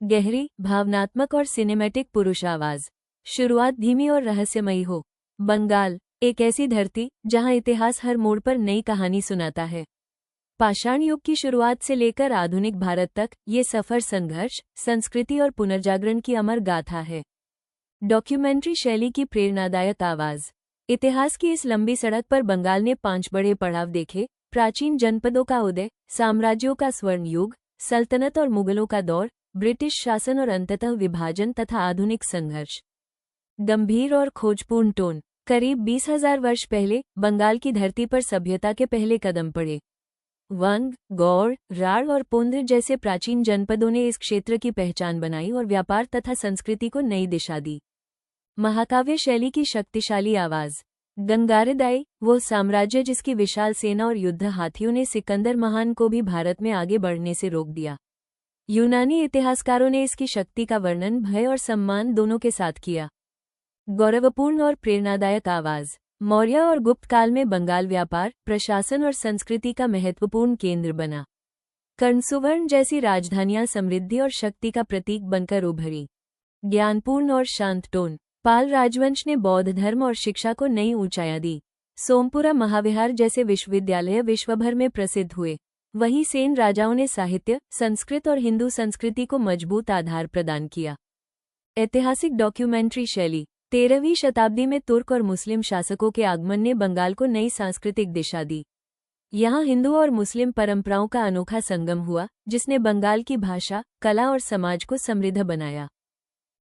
गहरी, भावनात्मक और सिनेमैटिक पुरुष आवाज। शुरुआत धीमी और रहस्यमयी हो। बंगाल, एक ऐसी धरती जहां इतिहास हर मोड़ पर नई कहानी सुनाता है। पाषाण युग की शुरुआत से लेकर आधुनिक भारत तक ये सफर संघर्ष, संस्कृति और पुनर्जागरण की अमर गाथा है। डॉक्यूमेंट्री शैली की प्रेरणादायक आवाज। इतिहास की इस लंबी सड़क पर बंगाल ने 5 बड़े पड़ाव देखे: प्राचीन जनपदों का उदय, साम्राज्यों का स्वर्ण युग, सल्तनत और मुगलों का दौर, ब्रिटिश शासन और अंततः विभाजन तथा आधुनिक संघर्ष। गंभीर और खोजपूर्ण टोन। करीब 20,000 वर्ष पहले बंगाल की धरती पर सभ्यता के पहले कदम पड़े। वंग, गौड़, राढ़ और पुंद्र जैसे प्राचीन जनपदों ने इस क्षेत्र की पहचान बनाई और व्यापार तथा संस्कृति को नई दिशा दी। महाकाव्य शैली की शक्तिशाली आवाज। गंगारदाई, वो साम्राज्य जिसकी विशाल सेना और युद्ध हाथियों ने सिकंदर महान को भी भारत में आगे बढ़ने से रोक दिया। यूनानी इतिहासकारों ने इसकी शक्ति का वर्णन भय और सम्मान दोनों के साथ किया। गौरवपूर्ण और प्रेरणादायक आवाज। मौर्य और गुप्त काल में बंगाल व्यापार, प्रशासन और संस्कृति का महत्वपूर्ण केंद्र बना। कर्णसुवर्ण जैसी राजधानियां समृद्धि और शक्ति का प्रतीक बनकर उभरी। ज्ञानपूर्ण और शांत टोन। पाल राजवंश ने बौद्ध धर्म और शिक्षा को नई ऊंचाइयां दी। सोमपुरा महाविहार जैसे विश्वविद्यालय विश्वभर में प्रसिद्ध हुए। वहीं सेन राजाओं ने साहित्य, संस्कृत और हिंदू संस्कृति को मजबूत आधार प्रदान किया। ऐतिहासिक डॉक्यूमेंट्री शैली। 13वीं शताब्दी में तुर्क और मुस्लिम शासकों के आगमन ने बंगाल को नई सांस्कृतिक दिशा दी। यहाँ हिंदू और मुस्लिम परंपराओं का अनोखा संगम हुआ, जिसने बंगाल की भाषा, कला और समाज को समृद्ध बनाया।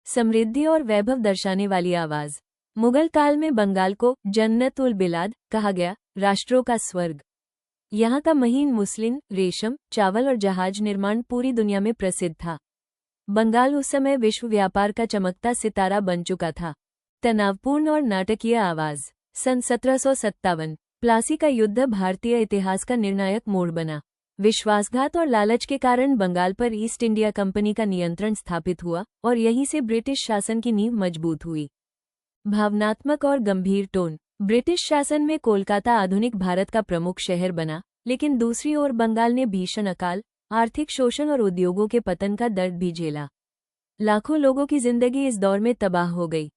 समृद्धि और वैभव दर्शाने वाली आवाज। मुगल काल में बंगाल को जन्नत उल बिलाद कहा गया, राष्ट्रों का स्वर्ग। यहाँ का महीन मुस्लिन, रेशम, चावल और जहाज निर्माण पूरी दुनिया में प्रसिद्ध था। बंगाल उस समय विश्व व्यापार का चमकता सितारा बन चुका था। तनावपूर्ण और नाटकीय आवाज। सन 1757 प्लासी का युद्ध भारतीय इतिहास का निर्णायक मोड़ बना। विश्वासघात और लालच के कारण बंगाल पर ईस्ट इंडिया कंपनी का नियंत्रण स्थापित हुआ और यहीं से ब्रिटिश शासन की नींव मजबूत हुई। भावनात्मक और गंभीर टोन। ब्रिटिश शासन में कोलकाता आधुनिक भारत का प्रमुख शहर बना, लेकिन दूसरी ओर बंगाल ने भीषण अकाल, आर्थिक शोषण और उद्योगों के पतन का दर्द भी झेला। लाखों लोगों की जिंदगी इस दौर में तबाह हो गई।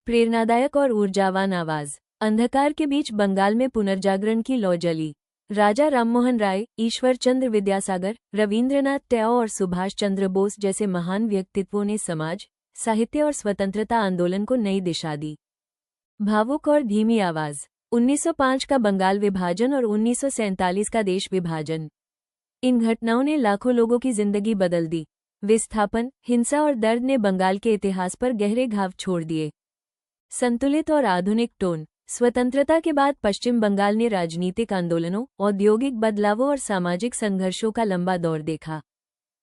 प्रेरणादायक और ऊर्जावान आवाज। अंधकार के बीच बंगाल में पुनर्जागरण की लौ जली। राजा राममोहन राय, ईश्वर चंद्र विद्यासागर, रविंद्रनाथ टैगोर और सुभाष चंद्र बोस जैसे महान व्यक्तित्वों ने समाज, साहित्य और स्वतंत्रता आंदोलन को नई दिशा दी। भावुक और धीमी आवाज। 1905 का बंगाल विभाजन और 1947 का देश विभाजन। इन घटनाओं ने लाखों लोगों की जिंदगी बदल दी। विस्थापन, हिंसा और दर्द ने बंगाल के इतिहास पर गहरे घाव छोड़ दिए। संतुलित और आधुनिक टोन। स्वतंत्रता के बाद पश्चिम बंगाल ने राजनीतिक आंदोलनों, औद्योगिक बदलावों और सामाजिक संघर्षों का लंबा दौर देखा।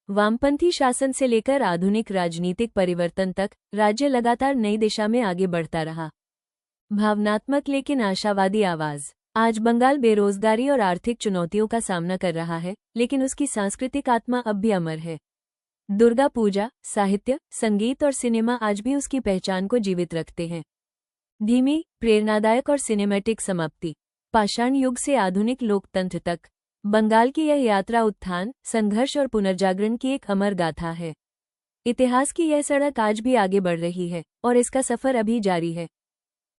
वामपंथी शासन से लेकर आधुनिक राजनीतिक परिवर्तन तक राज्य लगातार नई दिशा में आगे बढ़ता रहा। भावनात्मक लेकिन आशावादी आवाज। आज बंगाल बेरोजगारी और आर्थिक चुनौतियों का सामना कर रहा है, लेकिन उसकी सांस्कृतिक आत्मा अब भी अमर है। दुर्गा पूजा, साहित्य, संगीत और सिनेमा आज भी उसकी पहचान को जीवित रखते हैं। धीमी, प्रेरणादायक और सिनेमैटिक समाप्ति। पाषाण युग से आधुनिक लोकतंत्र तक बंगाल की यह यात्रा उत्थान, संघर्ष और पुनर्जागरण की एक अमर गाथा है। इतिहास की यह सड़क आज भी आगे बढ़ रही है और इसका सफर अभी जारी है।